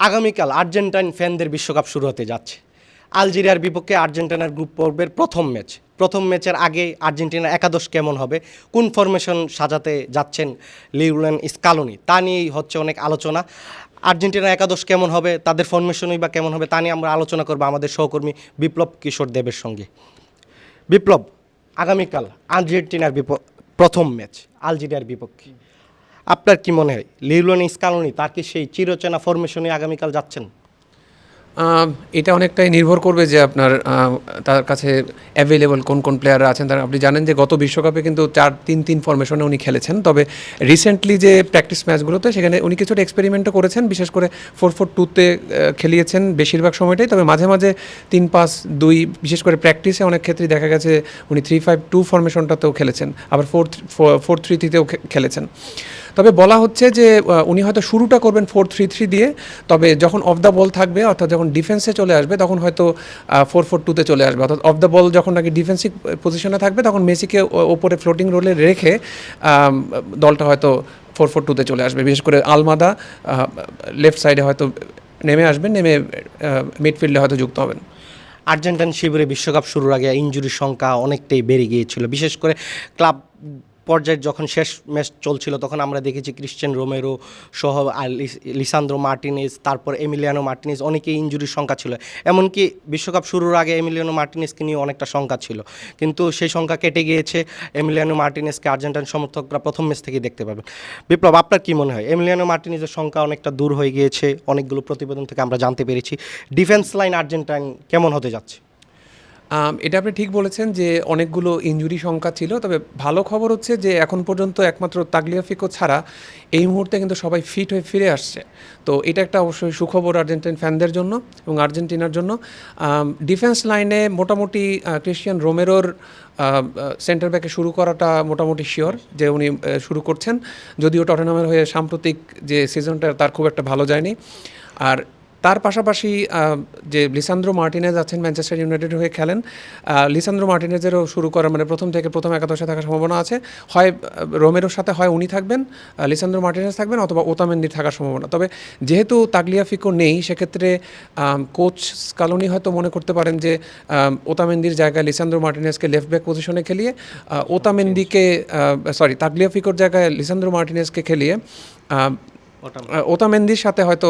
আগামীকাল আর্জেন্টাইন ফ্যানদের বিশ্বকাপ শুরু হতে যাচ্ছে। আলজেরিয়ার বিপক্ষে আর্জেন্টিনার গ্রুপ পর্বের প্রথম ম্যাচের আগে আর্জেন্টিনার একাদশ কেমন হবে, কোন ফরমেশন সাজাতে যাচ্ছেন লিওনেল স্কালোনি, তা নিয়েই হচ্ছে অনেক আলোচনা। আর্জেন্টিনার একাদশ কেমন হবে, তাদের ফরমেশনই বা কেমন হবে, তা নিয়ে আমরা আলোচনা করবো আমাদের সহকর্মী বিপ্লব কিশোর দেবের সঙ্গে। বিপ্লব, আগামীকাল আর্জেন্টিনার প্রথম ম্যাচ আলজেরিয়ার বিপক্ষে, আপনার কি মনে হয় লিওনেল স্কালোনি তার কি সেই চিরচেনা ফরমেশনে আগামীকাল যাচ্ছেন? এটা অনেকটাই নির্ভর করবে যে আপনার তার কাছে অ্যাভেলেবল কোন কোন প্লেয়াররা আছেন। তার আপনি জানেন যে গত বিশ্বকাপে কিন্তু 4-3-3 ফরমেশনে উনি খেলেছেন, তবে রিসেন্টলি যে প্র্যাকটিস ম্যাচগুলোতে সেখানে উনি কিছুটা এক্সপেরিমেন্টও করেছেন, বিশেষ করে 4-4-2-তে খেলিয়েছেন বেশিরভাগ সময়টাই। তবে মাঝে মাঝে 3-5-2, বিশেষ করে প্র্যাকটিসে অনেক ক্ষেত্রেই দেখা গেছে উনি 3-5-2 ফরমেশনটাতেও খেলেছেন, আবার 4-3-3-তেও খেলেছেন। তবে বলা হচ্ছে যে উনি হয়তো শুরুটা করবেন 4-3-3 দিয়ে, তবে যখন অফ দ্য বল থাকবে, অর্থাৎ যখন ডিফেন্সে চলে আসবে, তখন হয়তো 4-4-2-তে চলে আসবে। অর্থাৎ অফ দ্য বল যখন নাকি ডিফেন্সিভ পজিশনে থাকবে, তখন মেসিকে ওপরে ফ্লোটিং রোলে রেখে দলটা হয়তো 4-4-2-তে চলে আসবে। বিশেষ করে আলমাদা লেফট সাইডে হয়তো নেমে আসবেন, নেমে মিডফিল্ডে হয়তো যুক্ত হবেন। আর্জেন্টাইন শিবিরে বিশ্বকাপ শুরুর আগে ইনজুরির সংখ্যা অনেকটাই বেড়ে গিয়েছিল, বিশেষ করে ক্লাব পর্যায়ে যখন শেষ ম্যাচ চলছিল তখন আমরা দেখেছি ক্রিশ্চিয়ান রোমেরো সহ লিসান্দ্রো মার্টিনেজ, তারপর এমিলিয়ানো মার্টিনেজ, অনেকেই ইনজুরির সংখ্যা ছিল। এমনকি বিশ্বকাপ শুরুর আগে এমিলিয়ানো মার্টিনেজকে নিয়ে অনেকটা সংখ্যা ছিল, কিন্তু সেই সংখ্যা কেটে গিয়েছে। এমিলিয়ানো মার্টিনেজকে আর্জেন্টাইন সমর্থকরা প্রথম ম্যাচ থেকেই দেখতে পাবেন। বিপ্লব, আপনার কি মনে হয় এমিলিয়ানো মার্টিনেজের সংখ্যা অনেকটা দূর হয়ে গিয়েছে? অনেকগুলো প্রতিবেদন থেকে আমরা জানতে পেরেছি ডিফেন্স লাইন আর্জেন্টাইন কেমন হতে যাচ্ছে? এটা আপনি ঠিক বলেছেন যে অনেকগুলো ইনজুরি সংখ্যা ছিল, তবে ভালো খবর হচ্ছে যে এখন পর্যন্ত একমাত্র তাগলিয়াফিকো ছাড়া এই মুহূর্তে কিন্তু সবাই ফিট হয়ে ফিরে আসছে। তো এটা একটা অবশ্যই সুখবর আর্জেন্টাইন ফ্যানদের জন্য এবং আর্জেন্টিনার জন্য। ডিফেন্স লাইনে মোটামুটি ক্রিশ্চিয়ান রোমেরোর সেন্টার ব্যাকে শুরু করাটা মোটামুটি শিওর যে উনি শুরু করছেন, যদিও টটেনহামের হয়ে সাম্প্রতিক যে সিজনটা তার খুব একটা ভালো যায়নি। আর তার পাশাপাশি যে লিসান্দ্রো মার্টিনেজ আছেন, ম্যানচেস্টার ইউনাইটেড হয়ে খেলেন, লিসান্দ্রো মার্টিনেজেরও শুরু করার মানে প্রথম একাদশে থাকার সম্ভাবনা আছে। হয় রোমেরোর সাথে হয় উনি থাকবেন, লিসান্দ্রো মার্টিনেজ থাকবেন, অথবা ওতামেন্দির থাকার সম্ভাবনা। তবে যেহেতু তাগলিয়াফিকো নেই, সেক্ষেত্রে কোচ স্কালোনি হয়তো মনে করতে পারেন যে ওতামেন্দির জায়গায় লিসান্দ্রো মার্টিনেজকে লেফট ব্যাক পজিশনে খেলিয়ে তাগলিয়াফিকোর জায়গায় লিসান্দ্রো মার্টিনেজকে খেলিয়ে ওতামেন্দির সাথে হয়তো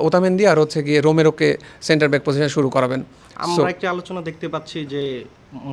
ওতামেন্দি আর হচ্ছে গিয়ে রোমেরোকে সেন্টার ব্যাক পজিশনে শুরু করাবেন। আমরা একটা আলোচনা দেখতে পাচ্ছি যে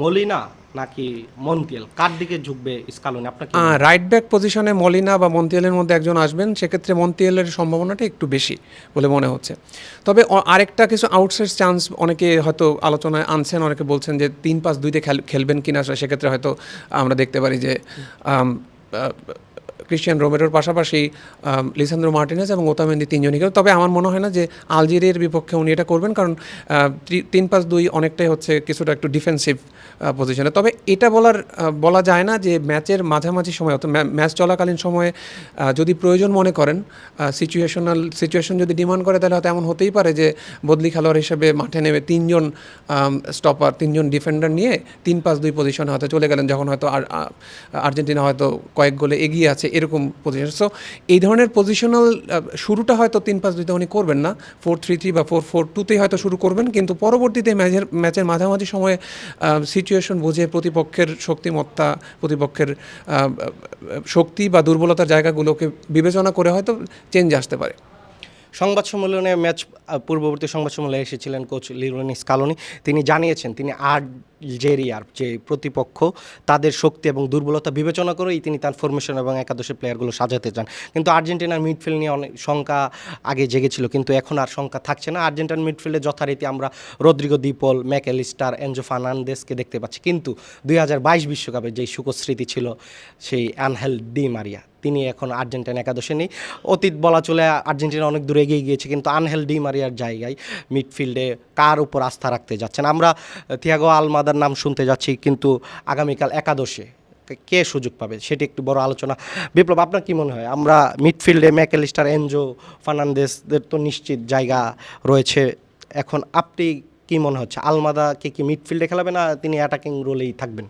মলিনা নাকি মন্টিয়েল, কার দিকে ঝুঁকবে স্কালোনি? আপনার কি রাইট ব্যাক পজিশনে মলিনা বা মন্টিয়েলের মধ্যে একজন আসবেন, সেক্ষেত্রে মন্টিয়েলের সম্ভাবনাটা একটু বেশি বলে মনে হচ্ছে। তবে আরেকটা কিছু আউটসাইড চান্স অনেকে হয়তো আলোচনায় আনছেন, অনেকে বলছেন যে 3-5-2-তে খেলবেন কিনা, সেক্ষেত্রে হয়তো আমরা দেখতে পারি যে ক্রিশ্চিয়ান রোমেরোর পাশাপাশি লিসান্দ্রো মার্টিনেজ এবং ওতামেন্দি তিনজনই খেলেন। তবে আমার মনে হয় না যে আলজেরিয়ার বিপক্ষে উনি এটা করবেন, কারণ 3-5-2 অনেকটাই হচ্ছে কিছুটা একটু ডিফেন্সিভ পজিশনে। তবে এটা বলা যায় না যে ম্যাচের মাঝামাঝি সময়, অর্থাৎ ম্যাচ চলাকালীন সময়ে যদি প্রয়োজন মনে করেন, সিচুয়েশন যদি ডিমান্ড করে, তাহলে হয়তো এমন হতেই পারে যে বদলি খেলোয়াড় হিসেবে মাঠে নেমে 3জন স্টপার, 3জন ডিফেন্ডার নিয়ে 3-5-2 পজিশনে হয়তো চলে গেলেন, যখন হয়তো আর্জেন্টিনা হয়তো কয়েক গোলে এগিয়ে আছে, এরকম পজিশন। সো এই ধরনের পজিশনাল শুরুটা হয়তো 3-5-2-তে উনি করবেন না, 4-3-3 বা 4-4-2-তেই হয়তো শুরু করবেন, কিন্তু পরবর্তীতে ম্যাচের মাঝামাঝি সময়ে সিচুয়েশন বুঝে প্রতিপক্ষের শক্তিমত্তা, প্রতিপক্ষের শক্তি বা দুর্বলতার জায়গাগুলোকে বিবেচনা করে হয়তো চেঞ্জ আসতে পারে। সংবাদ সম্মেলনে পূর্ববর্তী সংবাদ সম্মেলনে এসেছিলেন কোচ লিওনেল স্কালোনি। তিনি জানিয়েছেন তিনি আলজেরিয়ার যে প্রতিপক্ষ তাদের শক্তি এবং দুর্বলতা বিবেচনা করেই তিনি তার ফরমেশন এবং একাদশের প্লেয়ারগুলো সাজাতে চান। কিন্তু আর্জেন্টিনার মিডফিল্ড নিয়ে অনেক শঙ্কা আগে জেগেছিল, কিন্তু এখন আর শঙ্কা থাকছে না। আর্জেন্টিনার মিডফিল্ডে যথারীতি আমরা রদ্রিগো দি পল, ম্যাকঅ্যালিস্টার, এনজো ফার্নান্দেসকে দেখতে পাচ্ছি, কিন্তু 2022 বিশ্বকাপে যেই সুখস্মৃতি ছিল সেই আনহেল ডি মারিয়া, তিনি এখন আর্জেন্টিনা একাদশে নেই। অতীত বলা চলে, আর্জেন্টিনা অনেক দূরে এগিয়ে গিয়েছে, কিন্তু আনহেল ডি মারিয়ার জায়গায় মিডফিল্ডে কার উপর আস্থা রাখতে যাচ্ছেন? আমরা থিয়াগো আলমাদার নাম শুনতে যাচ্ছি, কিন্তু আগামীকাল একাদশে কে সুযোগ পাবে সেটি একটু বড় আলোচনা। বিপ্লব, আপনার কি মনে হয় আমরা মিডফিল্ডে ম্যাকঅ্যালিস্টার, এনজো ফার্নান্দেসদের তো নিশ্চিত জায়গা রয়েছে, এখন আপনি কি মনে হচ্ছে আলমাদাকে কি মিডফিল্ডে খেলাবে না তিনি অ্যাটাকিং রোলেই থাকবেন?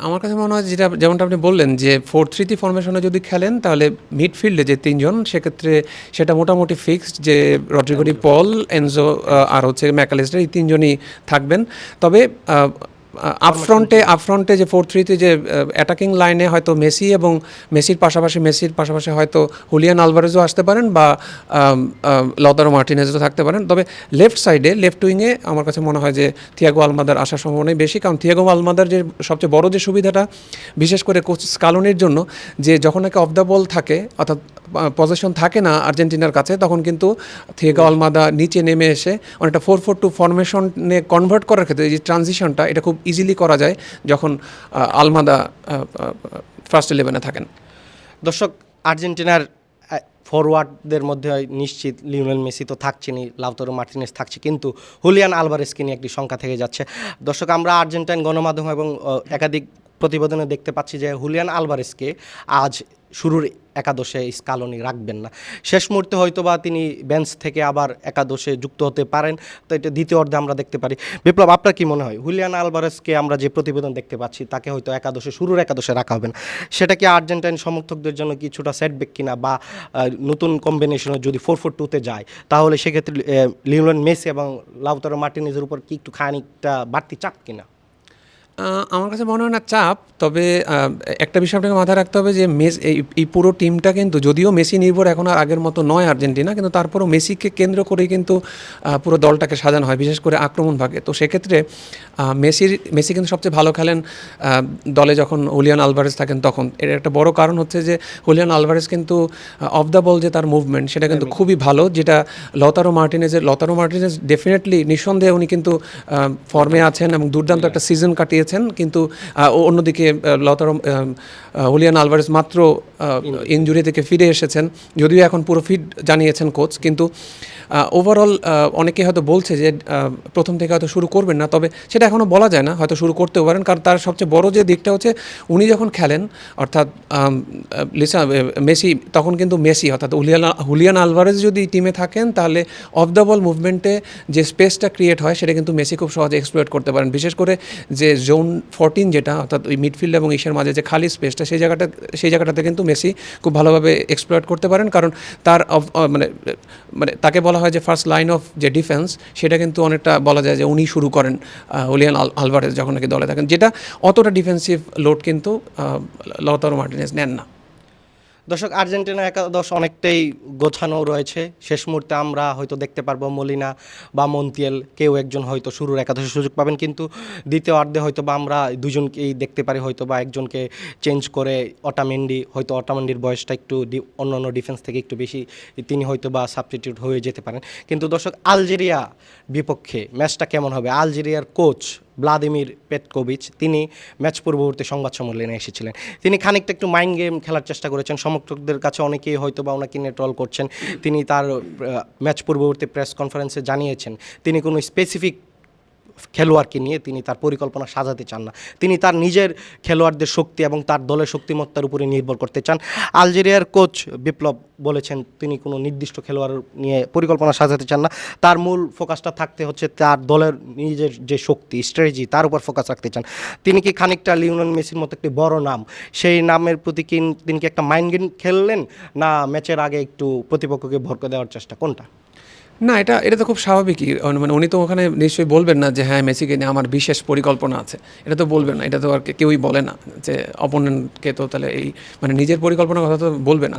আমার কাছে মনে হয় যেটা যেমনটা আপনি বললেন যে 4-3-3 ফরমেশনে যদি খেলেন তাহলে মিডফিল্ডে যে তিনজন সেক্ষেত্রে সেটা মোটামুটি ফিক্সড যে রড্রিগো ডি পল, এনজো আর হচ্ছে ম্যাকালিস্টার, এই তিনজনই থাকবেন। তবে আপফ্রন্টে যে 4-3-3 যে অ্যাটাকিং লাইনে হয়তো মেসির পাশাপাশি হয়তো হুলিয়ান আলভারেজও আসতে পারেন বা লতারো মার্টিনেজও থাকতে পারেন। তবে লেফট সাইডে লেফট উইংয়ে আমার কাছে মনে হয় যে থিয়াগো আলমাদার আসার সম্ভাবনাই বেশি, কারণ থিয়াগো আলমাদার যে সবচেয়ে বড় যে সুবিধাটা বিশেষ করে কোচ স্কালোনির জন্য, যে যখন নাকি অফ দ্য বল থাকে অর্থাৎ পজিশন থাকে না আর্জেন্টিনার কাছে, তখন কিন্তু থিয়াগো আলমাদা নিচে নেমে এসে অনেকটা 4-4-2 ফরমেশনে কনভার্ট করার ক্ষেত্রে যে ট্রানজিশনটা এটা খুব ইজিলি করা যায় যখন আলমাদা ফার্স্ট 11-এ থাকেন। দর্শক, আর্জেন্টিনার ফরওয়ার্ডদের মধ্যে নিশ্চিত লিওনেল মেসি তো থাকছেনই, লাউতারো মার্টিনেজ থাকছে, কিন্তু হুলিয়ান আলভারেজকে নিয়ে একটি সংখ্যা থেকে যাচ্ছে। দর্শক, আমরা আর্জেন্টাইন গণমাধ্যম এবং একাধিক প্রতিবেদনে দেখতে পাচ্ছি যে হুলিয়ান আলভারেজকে আজ শুরুর একাদশে স্কালোনি রাখবেন না। শেষ মুহূর্তে হয়তোবা তিনি বেঞ্চ থেকে আবার একাদশে যুক্ত হতে পারেন, তো এটা দ্বিতীয় অর্ধে আমরা দেখতে পারি। বিপ্লব, আপনার কি মনে হয় হুলিয়ান আলভারেজকে আমরা যে প্রতিবেদন দেখতে পাচ্ছি তাকে হয়তো শুরুর একাদশে রাখা হবে না, সেটা কি আর্জেন্টাইন সমর্থকদের জন্য কিছুটা সেটব্যাক কিনা, বা নতুন কম্বিনেশনে যদি 4-4-2-তে যায় তাহলে সেক্ষেত্রে লিওনেল মেসি এবং লাউতারো মার্টিনেজের উপর কি একটু খানিকটা বাড়তি চাপ কিনা? আমার কাছে মনে হয় না চাপ, তবে একটা বিষয় আপনাকে মাথায় রাখতে হবে যে এই পুরো টিমটা কিন্তু, যদিও মেসি নির্ভর এখন আর আগের মতো নয় আর্জেন্টিনা, কিন্তু তারপরও মেসিকে কেন্দ্র করেই কিন্তু পুরো দলটাকে সাজানো হয়, বিশেষ করে আক্রমণ ভাগে। তো সেক্ষেত্রে মেসি কিন্তু সবচেয়ে ভালো খেলেন দলে যখন হুলিয়ান আলভারেজ থাকেন তখন। এর একটা বড় কারণ হচ্ছে যে হুলিয়ান আলভারেজ কিন্তু অফ দ্য বল যে তার মুভমেন্ট সেটা কিন্তু খুবই ভালো, যেটা লতারো মার্টিনেজ ডেফিনেটলি নিঃসন্দেহে উনি কিন্তু ফর্মে আছেন এবং দুর্দান্ত একটা সিজন কাটিয়েছেন, কিন্তু অন্যদিকে হুলিয়ান আলভারেজ মাত্র ইনজুরি থেকে ফিরে এসেছেন, যদিও এখন পুরো ফিট জানিয়েছেন কোচ, কিন্তু ওভারঅল অনেকে হয়তো বলছে যে প্রথম থেকে হয়তো শুরু করবেন না, তবে সেটা এখনও বলা যায় না, হয়তো শুরু করতেও পারেন, কারণ তার সবচেয়ে বড় যে দিকটা হচ্ছে উনি যখন খেলেন অর্থাৎ মেসি, তখন কিন্তু মেসি অর্থাৎ হুলিয়ান আলভারেজ যদি টিমে থাকেন তাহলে অফ দ্য বল মুভমেন্টে যে স্পেসটা ক্রিয়েট হয় সেটা কিন্তু মেসি খুব সহজে এক্সপ্লয়েট করতে পারেন, বিশেষ করে যে জোন 14 যেটা অর্থাৎ ওই মিডফিল্ড এবং ইসের মাঝে যে খালি স্পেসটা সেই জায়গাটাতে কিন্তু মেসি খুব ভালোভাবে এক্সপ্লয়েট করতে পারেন, কারণ তার মানে তাকে বলা হয় যে ফার্স্ট লাইন অফ যে ডিফেন্স, সেটা কিন্তু অনেকটা বলা যায় যে উনি শুরু করেন হুলিয়ান আলভারেজ যখন নাকি দলে থাকেন, যেটা অতটা ডিফেন্সিভ লোড কিন্তু লাউতারো মার্টিনেজ নেন না। দর্শক, আর্জেন্টিনা একাদশ অনেকটাই গোছানো রয়েছে। শেষ মুহূর্তে আমরা হয়তো দেখতে পারবো মলিনা বা মন্তিয়াল কেউ একজন হয়তো শুরুর একাদশে সুযোগ পাবেন, কিন্তু দ্বিতীয় অর্ধে হয়তো বা আমরা দুজনকেই দেখতে পারি, হয়তো বা একজনকে চেঞ্জ করে অটামেন্ডির বয়সটা একটু অন্য ডিফেন্স থেকে একটু বেশি, তিনি হয়তো বা সাবস্টিটিউট হয়ে যেতে পারেন। কিন্তু দর্শক, আলজেরিয়া বিপক্ষে ম্যাচটা কেমন হবে? আলজেরিয়ার কোচ ভ্লাদিমির পেটকোভিচ তিনি ম্যাচ পূর্ববর্তী সংবাদ সম্মেলনে এসেছিলেন, তিনি খানিকটা একটু মাইন্ড গেম খেলার চেষ্টা করেছেন। সমর্থকদের কাছে অনেকেই হয়তো বা ওনাকে নিয়ে ট্রল করছেন। তিনি তার ম্যাচ পূর্ববর্তী প্রেস কনফারেন্সে জানিয়েছেন তিনি কোনো স্পেসিফিক খেলোয়াড়কে নিয়ে তিনি তার পরিকল্পনা সাজাতে চান না, তিনি তার নিজের খেলোয়াড়দের শক্তি এবং তার দলের শক্তিমত্তার উপরে নির্ভর করতে চান। আলজেরিয়ার কোচ বিপ্লব বলেছেন তিনি কোনো নির্দিষ্ট খেলোয়াড় নিয়ে পরিকল্পনা সাজাতে চান না, তার মূল ফোকাসটা থাকতে হচ্ছে তার দলের নিজের যে শক্তি স্ট্র্যাটেজি তার উপর ফোকাস রাখতে চান। তিনি কি খানিকটা লিওনেল মেসির মতো একটি বড় নাম, সেই নামের প্রতি তিনি কি একটা মাইন্ড গেম খেললেন, না ম্যাচের আগে একটু প্রতিপক্ষকে ভরকে দেওয়ার চেষ্টা, কোনটা? না, এটা তো খুব স্বাভাবিকই, মানে উনি তো ওখানে নিশ্চয়ই বলবেন না যে হ্যাঁ মেসিকে নিয়ে আমার বিশেষ পরিকল্পনা আছে, এটা তো বলবেন না, এটা তো আর কেউই বলে না যে অপোনেন্টকে তো তাহলে এই মানে নিজের পরিকল্পনার কথা তো বলবে না।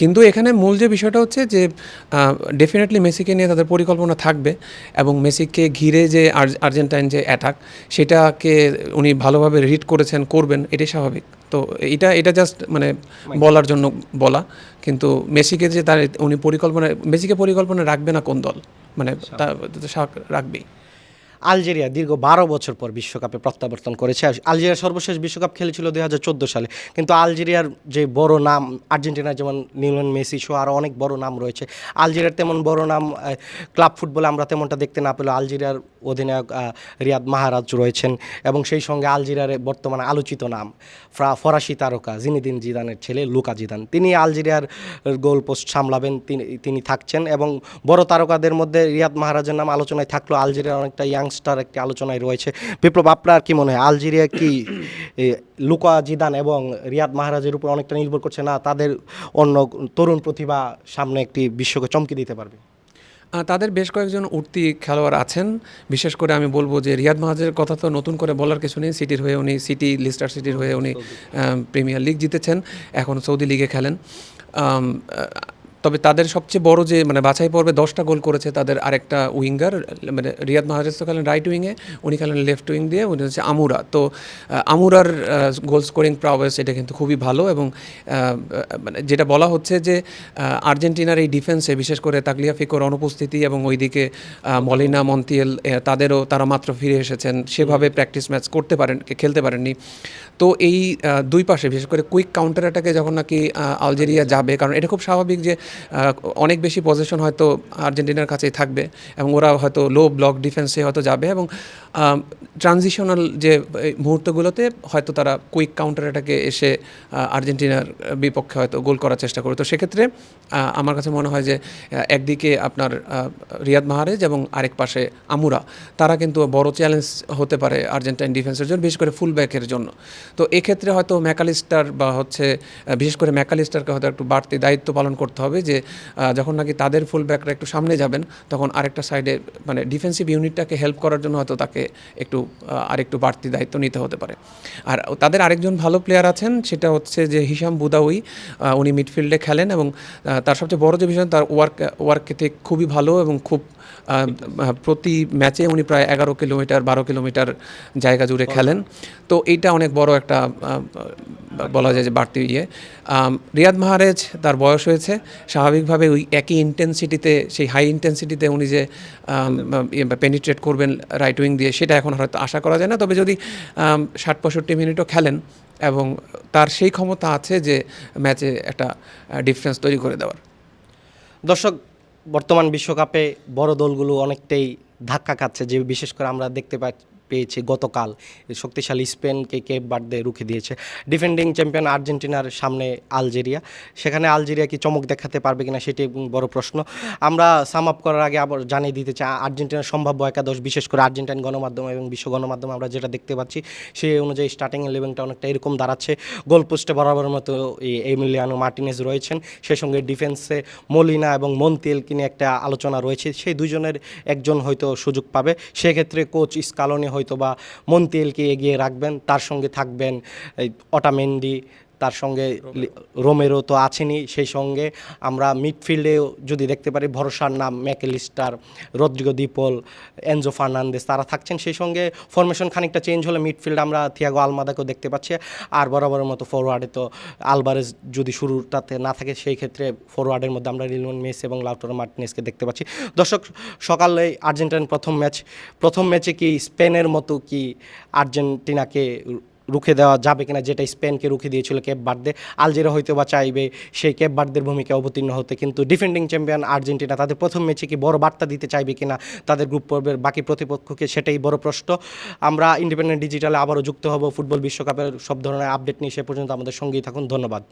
কিন্তু এখানে মূল যে বিষয়টা হচ্ছে যে ডেফিনেটলি মেসিকে নিয়ে তাদের পরিকল্পনা থাকবে, এবং মেসিকে ঘিরে যে আর্জেন্টাইন যে অ্যাটাক সেটাকে উনি ভালোভাবে রিড করবেন, এটাই স্বাভাবিক। তো এটা জাস্ট মানে বলার জন্য বলা, কিন্তু মেসিকে যে উনি মেসিকে পরিকল্পনা রাখবে না কোন দল, মানে তা রাখবেই। আলজেরিয়া দীর্ঘ 12 বছর পর বিশ্বকাপে প্রত্যাবর্তন করেছে। আলজেরিয়া সর্বশেষ বিশ্বকাপ খেলেছিল 2014 সালে, কিন্তু আলজেরিয়ার যে বড় নাম, আর্জেন্টিনার যেমন লিওনেল মেসি সহ আরও অনেক বড় নাম রয়েছে, আলজেরিয়ার তেমন বড় নাম ক্লাব ফুটবলে আমরা তেমনটা দেখতে না পেলেও আলজেরিয়ার অধিনায়ক রিয়াদ মাহরাজ রয়েছেন এবং সেই সঙ্গে আলজেরিয়ার বর্তমানে আলোচিত নাম ফরাসি তারকা জিনেদিন জিদানের ছেলে লুকা জিদান, তিনি আলজেরিয়ার গোল পোস্ট সামলাবেন, তিনি থাকছেন। এবং বড় তারকাদের মধ্যে রিয়াদ মাহরাজের নাম আলোচনায় থাকলেও আলজেরিয়ার অনেকটা ইয়াংস্টার একটি আলোচনায় রয়েছে। বিপ্লব, আপনার কি মনে হয় আলজেরিয়া কি লুকা জিদান এবং রিয়াদ মাহরাজের উপর অনেকটা নির্ভর করছে, না তাদের অন্য তরুণ প্রতিভা সামনে একটি বিশ্বকে চমকে দিতে পারবে? তাদের বেশ কয়েকজন উঠতি খেলোয়াড় আছেন। বিশেষ করে আমি বলবো যে রিয়াদ মাহরাজের কথা তো নতুন করে বলার কিছু নেই। সিটির হয়ে উনি লিস্টার সিটির হয়ে উনি প্রিমিয়ার লিগ জিতেছেন, এখন সৌদি লিগে খেলেন। তবে তাদের সবচেয়ে বড় যে মানে বাছাই পর্বে 10টা গোল করেছে তাদের আরেকটা উইঙ্গার, মানে রিয়াদ মাহরাজ তো খেলেন রাইট উইংয়ে, উনি খেলেন লেফট উইং দিয়ে, উনি হচ্ছে আমুরা। তো আমুরার গোল স্কোরিং প্রাওয়েস এটা কিন্তু খুবই ভালো। এবং মানে যেটা বলা হচ্ছে যে আর্জেন্টিনার এই ডিফেন্সে বিশেষ করে তাগলিয়াফিকোর অনুপস্থিতি এবং ওইদিকে মলিনা মন্তিয়েল তারা মাত্র ফিরে এসেছেন, সেভাবে প্র্যাকটিস ম্যাচ খেলতে পারেননি। তো এই দুই পাশে বিশেষ করে কুইক কাউন্টার অ্যাটাকে যখন নাকি আলজেরিয়া যাবে, কারণ এটা খুব স্বাভাবিক যে অনেক বেশি পজিশন হয়তো আর্জেন্টিনার কাছেই থাকবে এবং ওরা হয়তো লো ব্লক ডিফেন্সে হয়তো যাবে এবং ট্রানজিশনাল যে মুহূর্তগুলোতে হয়তো তারা কুইক কাউন্টার অ্যাটাকে এসে আর্জেন্টিনার বিপক্ষে হয়তো গোল করার চেষ্টা করবে। তো সেক্ষেত্রে আমার কাছে মনে হয় যে একদিকে আপনার রিয়াদ মাহরাজ এবং আরেক পাশে আমুরা, তারা কিন্তু বড় চ্যালেঞ্জ হতে পারে আর্জেন্টাইন ডিফেন্সের জন্য, বিশেষ করে ফুলব্যাকের জন্য। তো এক্ষেত্রে হয়তো ম্যাকালিস্টার বা হচ্ছে বিশেষ করে ম্যাকালিস্টারকে হয়তো একটু বাড়তি দায়িত্ব পালন করতে হবে যে যখন নাকি তাদের ফুলব্যাকরা একটু সামনে যাবেন, তখন আরেকটা সাইডে মানে ডিফেন্সিভ ইউনিটটাকে হেল্প করার জন্য হয়তো তাকে একটু আরেকটু বাড়তি দায়িত্ব নিতে হতে পারে। আর তাদের আরেকজন ভালো প্লেয়ার আছেন, সেটা হচ্ছে যে হিশাম বুদাউই, উনি মিডফিল্ডে খেলেন এবং তার সবচেয়ে বড় যে বিষয় তার ওয়ার্ক এথিক খুবই ভালো এবং খুব প্রতি ম্যাচে উনি প্রায় 11 কিলোমিটার 12 কিলোমিটার জায়গা জুড়ে খেলেন। তো এইটা অনেক বড় একটা বলা যায় যে বাড়তি রিয়াদ মাহরাজ তার বয়স হয়েছে, স্বাভাবিকভাবে ওই একই ইন্টেন্সিটিতে, সেই হাই ইন্টেন্সিটিতে উনি যে পেনিট্রেট করবেন রাইট উইং দিয়ে, সেটা এখন হয়তো আশা করা যায় না। তবে যদি 60-65 মিনিটও খেলেন এবং তার সেই ক্ষমতা আছে যে ম্যাচে একটা ডিফারেন্স তৈরি করে দেওয়ার। দর্শক, বর্তমান বিশ্বকাপে বড় দলগুলো অনেকটাই ধাক্কা খাচ্ছে, যে বিশেষ করে আমরা দেখতে পেয়েছি গতকাল শক্তিশালী স্পেনকে কেপ বার্দে রুখে দিয়েছে। ডিফেন্ডিং চ্যাম্পিয়ন আর্জেন্টিনার সামনে আলজেরিয়া, সেখানে আলজেরিয়া কি চমক দেখাতে পারবে কিনা সেটি বড় প্রশ্ন। আমরা সাম আপ করার আগে আবার জানিয়ে দিতে চাই আর্জেন্টিনার সম্ভাব্য একাদশ, বিশেষ করে আর্জেন্টাইন গণমাধ্যম এবং বিশ্ব গণমাধ্যম আমরা যেটা দেখতে পাচ্ছি সেই অনুযায়ী স্টার্টিং 11টা অনেকটা এরকম দাঁড়াচ্ছে। গোলপোস্টে বরাবর মতো এমিলিয়ানো মার্টিনেজ রয়েছেন, সেই সঙ্গে ডিফেন্সে মলিনা এবং মন্তিয়েলকে নিয়ে একটা আলোচনা রয়েছে, সেই দুজনের একজন হয়তো সুযোগ পাবে। সেক্ষেত্রে কোচ স্কালোনি হয়তো বা মন্তিয়েলকে এগিয়ে রাখবেন, তার সঙ্গে থাকবেন অটামেন্ডি, তার সঙ্গে রোমেরো তো আছেনই, সেই সঙ্গে আমরা মিডফিল্ডেও যদি দেখতে পারি ভরসার নাম ম্যাকেলিস্টার, রদ্রিগো দি পল, এনজো ফার্নান্দেস, তারা থাকছেন। সেই সঙ্গে ফরমেশন খানিকটা চেঞ্জ হলে মিডফিল্ডে আমরা থিয়াগো আলমাদাকেও দেখতে পাচ্ছি। আর বরাবরের মতো ফরওয়ার্ডে তো আলভারেজ যদি শুরুটাতে না থাকে, সেই ক্ষেত্রে ফরওয়ার্ডের মধ্যে আমরা লিওনেল মেসি এবং লাউটারো মার্টিনেজকে দেখতে পাচ্ছি। দর্শক, সকালে আর্জেন্টিনার প্রথম ম্যাচে কি স্পেনের মতো কি আর্জেন্টিনাকে রুখে দেওয়া যাবে কিনা, যেটা স্পেনকে রুখে দিয়েছিল কেপ বার্দে? আলজেরিয়া হয়তো বা চাইবে সেই কেপ বার্দের ভূমিকা অবতীর্ণ হতে, কিন্তু ডিফেন্ডিং চ্যাম্পিয়ন আর্জেন্টিনা তাদের প্রথম ম্যাচে কি বড় বার্তা দিতে চাইবে কিনা তাদের গ্রুপ পর্বের বাকি প্রতিপক্ষকে, সেটাই বড় প্রশ্ন। আমরা ইন্ডিপেন্ডেন্ট ডিজিটালে আবারও যুক্ত হব ফুটবল বিশ্বকাপের সব ধরনের আপডেট নিয়ে। সে পর্যন্ত আমাদের সঙ্গেই থাকুন। ধন্যবাদ।